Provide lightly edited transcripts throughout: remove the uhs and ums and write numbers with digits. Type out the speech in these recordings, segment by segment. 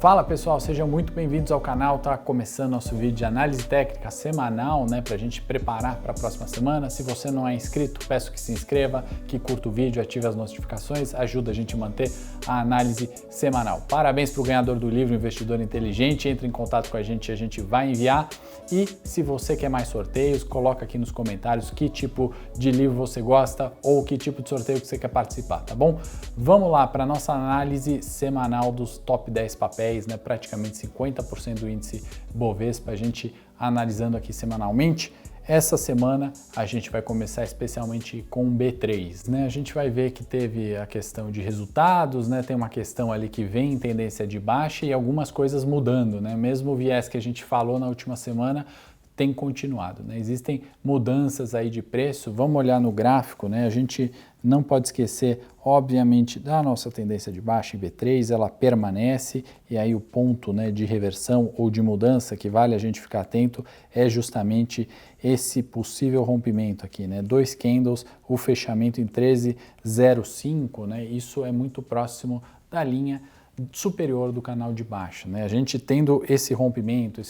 Fala pessoal, sejam muito bem-vindos ao canal. Tá começando nosso vídeo de análise técnica semanal, né, para a gente preparar para a próxima semana. Se você não é inscrito, peço que se inscreva, que curta o vídeo, ative as notificações, ajuda a gente a manter a análise semanal. Parabéns para o ganhador do livro Investidor Inteligente, entre em contato com a gente vai enviar. E se você quer mais sorteios, coloca aqui nos comentários que tipo de livro você gosta ou que tipo de sorteio que você quer participar, tá bom? Vamos lá para a nossa análise semanal dos top 10 papéis, né, praticamente 50% do índice Bovespa, a gente analisando aqui semanalmente. Essa semana a gente vai começar especialmente com o B3, né? A gente vai ver que teve a questão de resultados, né? Tem uma questão ali que vem em tendência de baixa e algumas coisas mudando, né? Mesmo o viés que a gente falou na última semana tem continuado, né? Existem mudanças aí de preço. Vamos olhar no gráfico, né? A gente não pode esquecer, obviamente, da nossa tendência de baixa em B3, ela permanece e aí o ponto, né, de reversão ou de mudança que vale a gente ficar atento é justamente esse possível rompimento aqui, né? 2 candles, o fechamento em 13,05, né? Isso é muito próximo da linha superior do canal de baixa, né? A gente tendo esse rompimento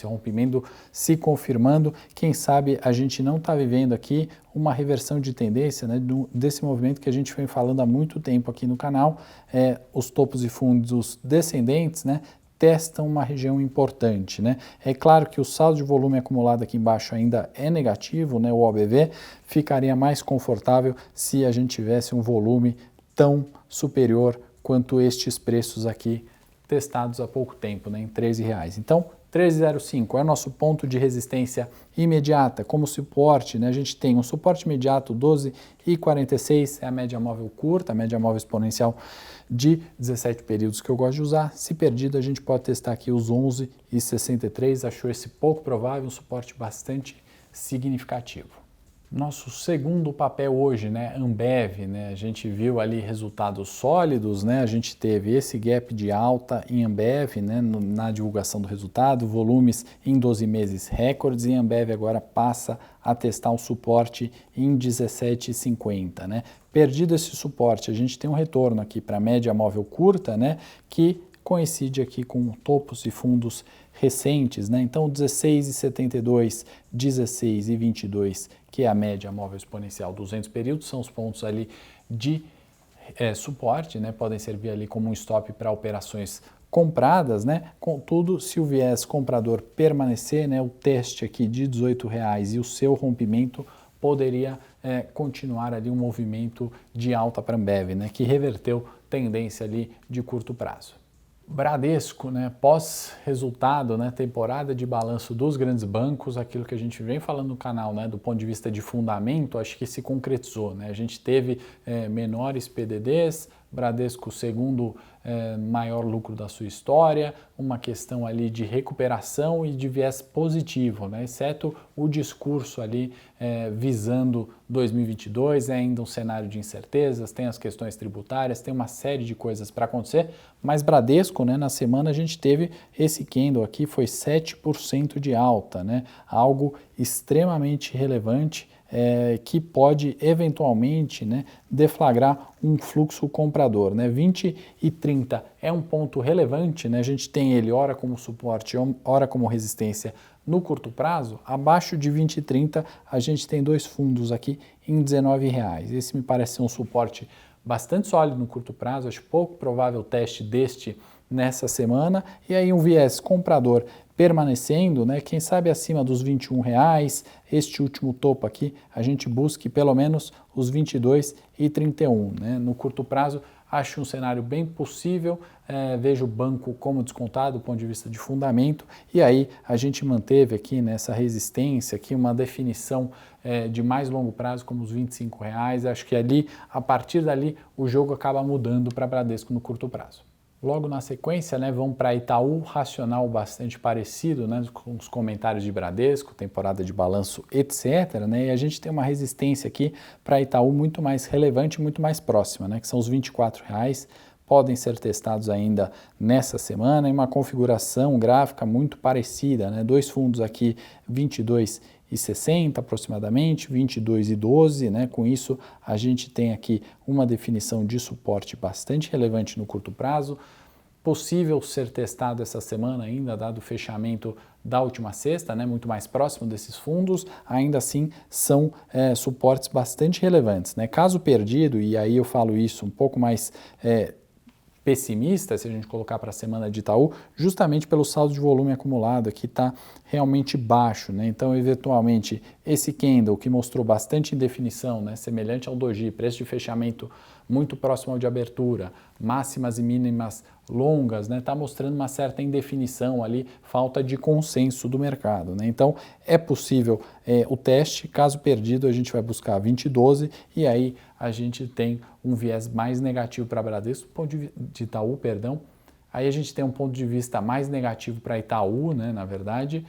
se confirmando, quem sabe a gente não está vivendo aqui uma reversão de tendência, né, desse movimento que a gente vem falando há muito tempo aqui no canal, os topos e fundos descendentes, né, testam uma região importante, né? É claro que o saldo de volume acumulado aqui embaixo ainda é negativo, né? O OBV ficaria mais confortável se a gente tivesse um volume tão superior quanto estes preços aqui testados há pouco tempo, né, em R$13. Então, 13,05 é o nosso ponto de resistência imediata. Como suporte, né, a gente tem um suporte imediato 12,46, é a média móvel curta, a média móvel exponencial de 17 períodos que eu gosto de usar. Se perdido, a gente pode testar aqui os 11,63, achou esse pouco provável, um suporte bastante significativo. Nosso segundo papel hoje, né, Ambev, né, a gente viu ali resultados sólidos, né, a gente teve esse gap de alta em Ambev, né, na divulgação do resultado, volumes em 12 meses recordes e Ambev agora passa a testar um suporte em 17,50, né. Perdido esse suporte, a gente tem um retorno aqui para a média móvel curta, né, que coincide aqui com topos e fundos recentes, né? Então 16,72, 16,22, que é a média móvel exponencial 200 períodos, são os pontos ali de suporte, né? Podem servir ali como um stop para operações compradas, né? Contudo, se o viés comprador permanecer, né, o teste aqui de R$18 e o seu rompimento poderia continuar ali um movimento de alta para a Ambev, né, que reverteu tendência ali de curto prazo. Bradesco, né, pós-resultado, né, temporada de balanço dos grandes bancos, aquilo que a gente vem falando no canal, né, do ponto de vista de fundamento, acho que se concretizou, né? A gente teve menores PDDs, Bradesco segundo maior lucro da sua história, uma questão ali de recuperação e de viés positivo, né? Exceto o discurso ali visando 2022, é ainda um cenário de incertezas, tem as questões tributárias, tem uma série de coisas para acontecer, mas Bradesco, né, na semana a gente teve esse candle aqui, foi 7% de alta, né? Algo extremamente relevante, que pode eventualmente, né, deflagrar um fluxo comprador, né? 20 e 30 é um ponto relevante, né? A gente tem ele ora como suporte, ora como resistência no curto prazo. Abaixo de 20 e 30 a gente tem dois fundos aqui em R$19. Esse me parece ser um suporte bastante sólido no curto prazo, acho pouco provável o teste deste nessa semana, e aí um viés comprador permanecendo, né, quem sabe acima dos R$21, este último topo aqui, a gente busque pelo menos os 22,31, né, no curto prazo. Acho um cenário bem possível, vejo o banco como descontado do ponto de vista de fundamento, e aí a gente manteve aqui nessa resistência aqui uma definição de mais longo prazo como os R$25, acho que ali, a partir dali, o jogo acaba mudando para Bradesco no curto prazo. Logo na sequência, né, vamos para Itaú, racional bastante parecido, né, com os comentários de Bradesco, temporada de balanço, etc., né, e a gente tem uma resistência aqui para Itaú muito mais relevante, muito mais próxima, né, que são os R$24, podem ser testados ainda nessa semana, em uma configuração gráfica muito parecida, né, dois fundos aqui, 22,60 aproximadamente, 22,12, né? Com isso a gente tem aqui uma definição de suporte bastante relevante no curto prazo, possível ser testado essa semana ainda, dado o fechamento da última sexta, né, muito mais próximo desses fundos, ainda assim são suportes bastante relevantes, né? Caso perdido, e aí eu falo isso um pouco mais pessimista, se a gente colocar para a semana de Itaú, justamente pelo saldo de volume acumulado que está realmente baixo, né? Então, eventualmente, esse candle que mostrou bastante indefinição, né, semelhante ao doji, preço de fechamento muito próximo ao de abertura, máximas e mínimas longas, né, está mostrando uma certa indefinição ali, falta de consenso do mercado, né? Então, é possível o teste, caso perdido, a gente vai buscar 2012 e aí a gente tem um viés mais negativo para Bradesco, ponto de Itaú, perdão. Aí a gente tem um ponto de vista mais negativo para Itaú, né, na verdade,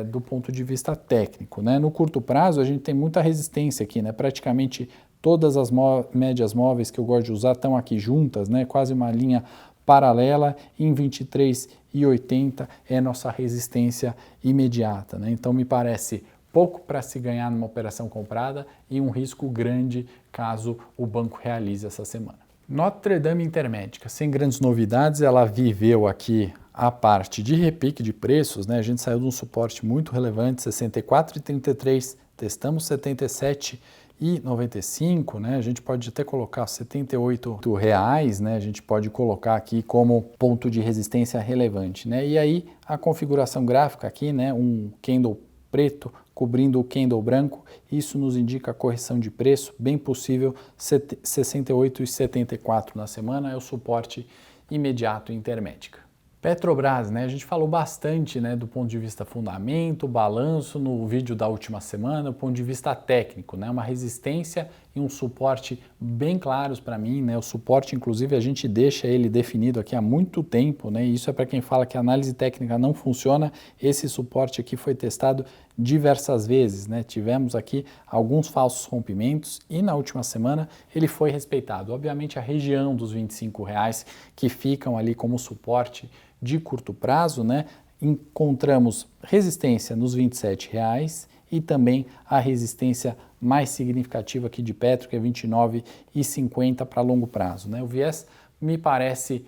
do ponto de vista técnico, né? No curto prazo, a gente tem muita resistência aqui, né? Praticamente todas as médias móveis que eu gosto de usar estão aqui juntas, né? Quase uma linha paralela, em 23,80 é nossa resistência imediata, né? Então me parece pouco para se ganhar numa operação comprada e um risco grande caso o banco realize essa semana. Notre Dame Intermédica, sem grandes novidades, ela viveu aqui a parte de repique de preços, né? A gente saiu de um suporte muito relevante, 64,33, testamos 77,95, né? A gente pode até colocar 78 reais, né? A gente pode colocar aqui como ponto de resistência relevante, né? E aí a configuração gráfica aqui, né? Um candle preto cobrindo o candle branco, isso nos indica a correção de preço, bem possível 68,74 na semana é o suporte imediato intermédica. Petrobras, né? A gente falou bastante, né, do ponto de vista fundamento, balanço no vídeo da última semana, do ponto de vista técnico, né? Uma resistência e um suporte bem claros para mim, né? O suporte, inclusive, a gente deixa ele definido aqui há muito tempo, né? E isso é para quem fala que a análise técnica não funciona. Esse suporte aqui foi testado diversas vezes, né? Tivemos aqui alguns falsos rompimentos e na última semana ele foi respeitado. Obviamente a região dos R$25 que ficam ali como suporte de curto prazo, né? Encontramos resistência nos R$27 e também a resistência mais significativa aqui de Petro, que é 29,50 para longo prazo, né? O viés me parece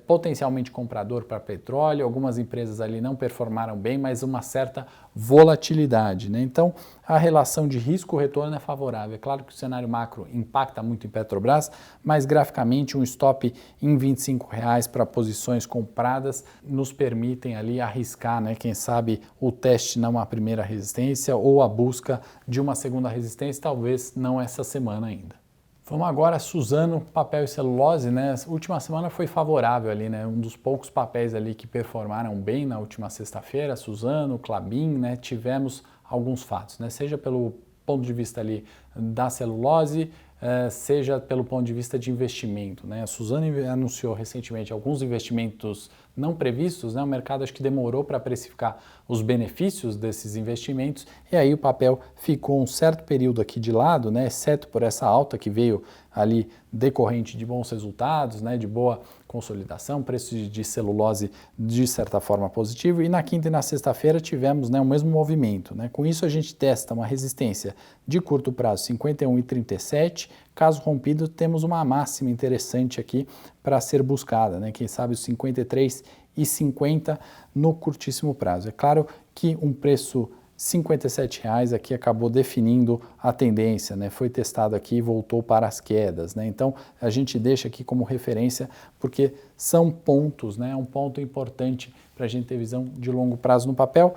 potencialmente comprador para petróleo, algumas empresas ali não performaram bem, mas uma certa volatilidade, né? Então, a relação de risco-retorno é favorável. É claro que o cenário macro impacta muito em Petrobras, mas graficamente um stop em R$25 para posições compradas nos permitem ali arriscar, né? Quem sabe o teste numa primeira resistência ou a busca de uma segunda resistência, talvez não essa semana ainda. Vamos agora a Suzano, papel e celulose, né? A última semana foi favorável ali, né? Um dos poucos papéis ali que performaram bem na última sexta-feira, Suzano, Klabin, né? Tivemos alguns fatos, né? Seja pelo ponto de vista ali da celulose, seja pelo ponto de vista de investimento, né? A Suzano anunciou recentemente alguns investimentos não previstos, né? O mercado acho que demorou para precificar os benefícios desses investimentos e aí o papel ficou um certo período aqui de lado, né? Exceto por essa alta que veio ali decorrente de bons resultados, né? De boa consolidação, preço de celulose de certa forma positivo e na quinta e na sexta-feira tivemos, né, o mesmo movimento, né? Com isso a gente testa uma resistência de curto prazo 51,37, caso rompido temos uma máxima interessante aqui para ser buscada, né? Quem sabe os 53,50 no curtíssimo prazo. É claro que um preço R$57 aqui acabou definindo a tendência, né? Foi testado aqui e voltou para as quedas, né? Então a gente deixa aqui como referência porque são pontos, né? É um ponto importante para a gente ter visão de longo prazo no papel.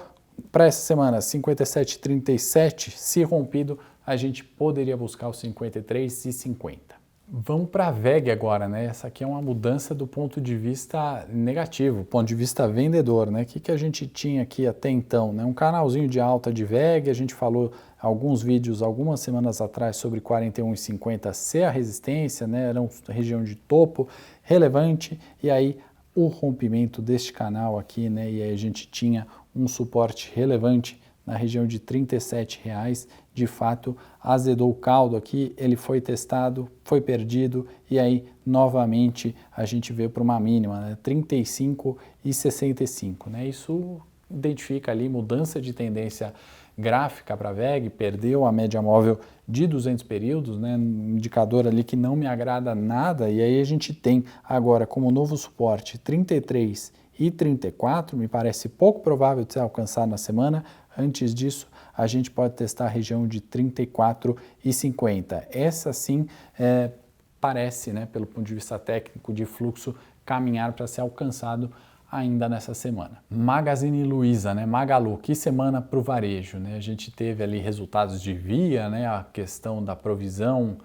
Para essa semana, 57,37, se rompido, a gente poderia buscar os 53,50. Vamos para a VEG agora, né? Essa aqui é uma mudança do ponto de vista negativo, ponto de vista vendedor, né? O que a gente tinha aqui até então, né? Um canalzinho de alta de VEG, a gente falou alguns vídeos algumas semanas atrás sobre 41,50 ser a resistência, né? Era uma região de topo relevante e aí o rompimento deste canal aqui, né? E aí a gente tinha um suporte relevante na região de R$37, de fato azedou o caldo aqui, ele foi testado, foi perdido e aí novamente a gente veio para uma mínima, né? 35,65, né? Isso identifica ali mudança de tendência gráfica para a VEG, perdeu a média móvel de 200 períodos, né, um indicador ali que não me agrada nada, e aí a gente tem agora como novo suporte 33 e 34, me parece pouco provável de ser alcançado na semana. Antes disso, a gente pode testar a região de 34 e 50. Essa sim parece, né, pelo ponto de vista técnico de fluxo, caminhar para ser alcançado ainda nessa semana. Magazine Luiza, né, Magalu, que semana para o varejo, né? A gente teve ali resultados de Via, né, a questão da provisão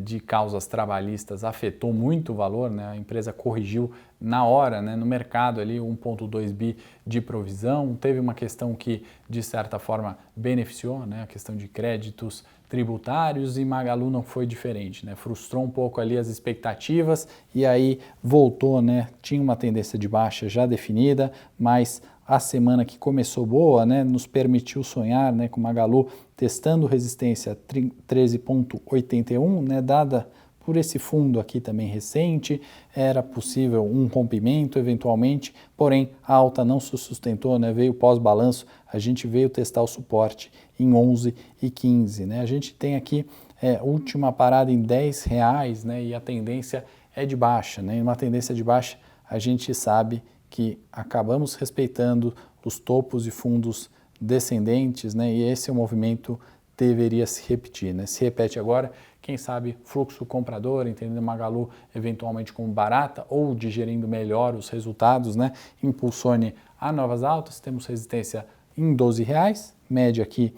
de causas trabalhistas afetou muito o valor, né? A empresa corrigiu na hora, né, no mercado ali 1,2 bi de provisão. Teve uma questão que de certa forma beneficiou, né, a questão de créditos tributários, e Magalu não foi diferente, né? Frustrou um pouco ali as expectativas e aí voltou, né? Tinha uma tendência de baixa já definida, mas a semana que começou boa, né, nos permitiu sonhar, né, com Magalu testando resistência 13,81, né, dada por esse fundo aqui também recente, era possível um rompimento eventualmente, porém a alta não se sustentou, né, veio pós-balanço, a gente veio testar o suporte em 11,15, né, a gente tem aqui última parada em R$10, né, e a tendência é de baixa, né, e uma tendência de baixa a gente sabe que acabamos respeitando os topos e fundos descendentes, né, e esse movimento deveria se repetir, né, se repete agora. Quem sabe fluxo comprador, entendendo Magalu eventualmente como barata ou digerindo melhor os resultados, né, impulsione a novas altas. Temos resistência em R$12, média aqui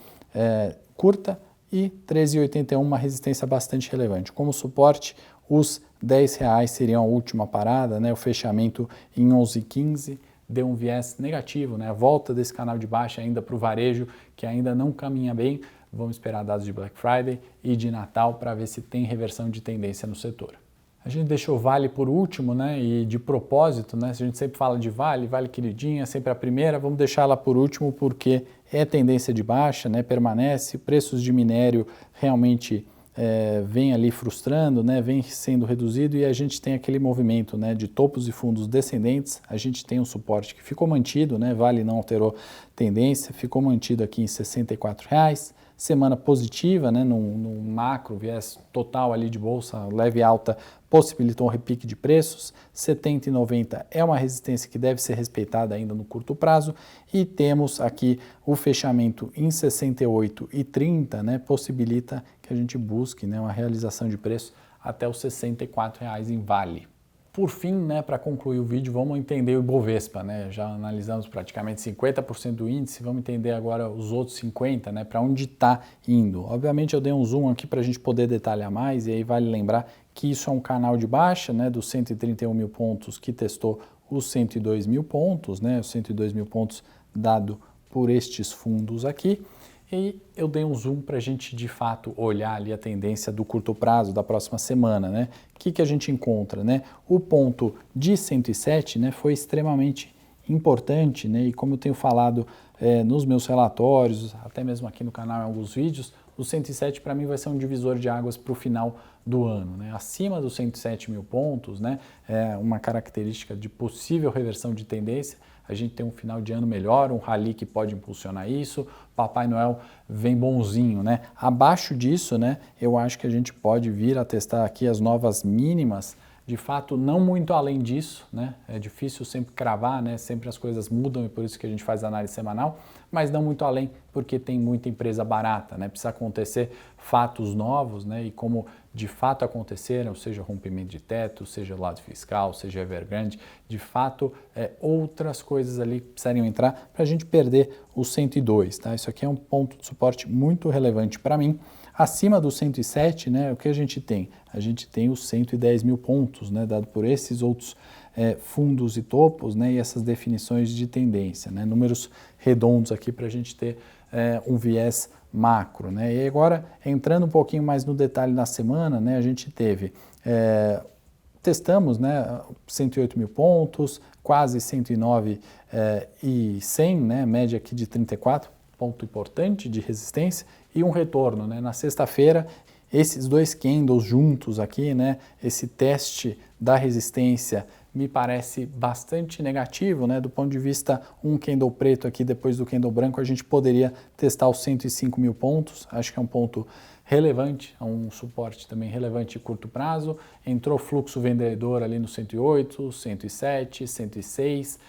curta, e 13,81, uma resistência bastante relevante. Como suporte, os R$10 seriam a última parada, né, o fechamento em 11,15, deu um viés negativo, né, a volta desse canal de baixa ainda para o varejo, que ainda não caminha bem. Vamos esperar dados de Black Friday e de Natal para ver se tem reversão de tendência no setor. A gente deixou Vale por último, né? E de propósito, né? Se a gente sempre fala de Vale, Vale queridinha, sempre a primeira, vamos deixar ela por último porque é tendência de baixa, né? Permanece, preços de minério realmente vem ali frustrando, né? Vem sendo reduzido, e a gente tem aquele movimento, né, de topos e fundos descendentes. A gente tem um suporte que ficou mantido, né? Vale não alterou tendência, ficou mantido aqui em R$64. Semana positiva, né, no macro, viés total ali de bolsa, leve alta, possibilitou um repique de preços. 70 e 90 é uma resistência que deve ser respeitada ainda no curto prazo, e temos aqui o fechamento em 68 e 30, né, possibilita que a gente busque, né, uma realização de preço até os R$64 em Vale. Por fim, né, para concluir o vídeo, vamos entender o Ibovespa, né? Já analisamos praticamente 50% do índice, vamos entender agora os outros 50%, né, para onde está indo. Obviamente eu dei um zoom aqui para a gente poder detalhar mais, e aí vale lembrar que isso é um canal de baixa, né, dos 131 mil pontos que testou os 102 mil pontos, né, os 102 mil pontos dado por estes fundos aqui. E eu dei um zoom para a gente, de fato, olhar ali a tendência do curto prazo da próxima semana, né? O que a gente encontra, né? O ponto de 107, né, foi extremamente importante, né? E como eu tenho falado nos meus relatórios, até mesmo aqui no canal em alguns vídeos, o 107 para mim vai ser um divisor de águas para o final do ano, né? Acima dos 107 mil pontos, né, é uma característica de possível reversão de tendência. A gente tem um final de ano melhor, um rally que pode impulsionar isso. Papai Noel vem bonzinho, né? Abaixo disso, né, eu acho que a gente pode vir a testar aqui as novas mínimas. De fato, não muito além disso, né? É difícil sempre cravar, né? Sempre as coisas mudam, e por isso que a gente faz análise semanal, mas não muito além, porque tem muita empresa barata, né? Precisa acontecer fatos novos, né? E como de fato aconteceram, seja rompimento de teto, seja lado fiscal, seja Evergrande, de fato outras coisas ali precisariam entrar para a gente perder o 102, tá? Isso aqui é um ponto de suporte muito relevante para mim. Acima do 107, né, o que a gente tem? A gente tem os 110 mil pontos, né, dado por esses outros fundos e topos, né, e essas definições de tendência, né, números redondos aqui para a gente ter um viés macro, né. E agora, entrando um pouquinho mais no detalhe da semana, né, a gente teve, testamos, né, 108 mil pontos, quase 109 e 100, né, média aqui de 34, ponto importante de resistência, e um retorno, né? Na sexta-feira, esses dois candles juntos aqui, né? Esse teste da resistência me parece bastante negativo, né? Do ponto de vista um candle preto aqui depois do candle branco, a gente poderia testar os 105 mil pontos, acho que é um ponto relevante, é um suporte também relevante de curto prazo. Entrou fluxo vendedor ali no 108, 107, 106,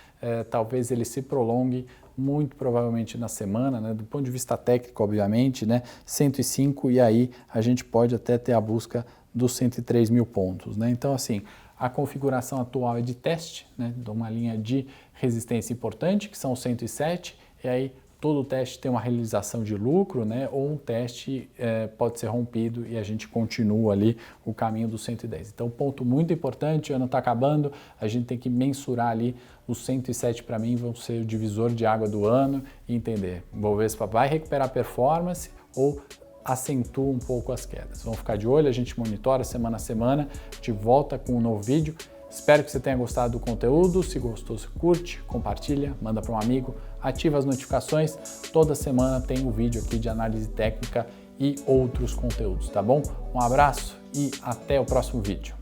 talvez ele se prolongue muito provavelmente na semana, né? Do ponto de vista técnico, obviamente, né? 105 e aí a gente pode até ter a busca dos 103 mil pontos, né? Então, assim, a configuração atual é de teste, né? De uma linha de resistência importante, que são os 107, e aí todo teste tem uma realização de lucro, né? Ou um teste pode ser rompido e a gente continua ali o caminho dos 110. Então, ponto muito importante, o ano está acabando, a gente tem que mensurar ali os 107 para mim vão ser o divisor de água do ano e entender, o Bovespa vai recuperar a performance ou acentua um pouco as quedas. Vamos ficar de olho, a gente monitora semana a semana, a gente volta com um novo vídeo. Espero que você tenha gostado do conteúdo. Se gostou, você curte, compartilha, manda para um amigo, ativa as notificações. Toda semana tem um vídeo aqui de análise técnica e outros conteúdos, tá bom? Um abraço e até o próximo vídeo.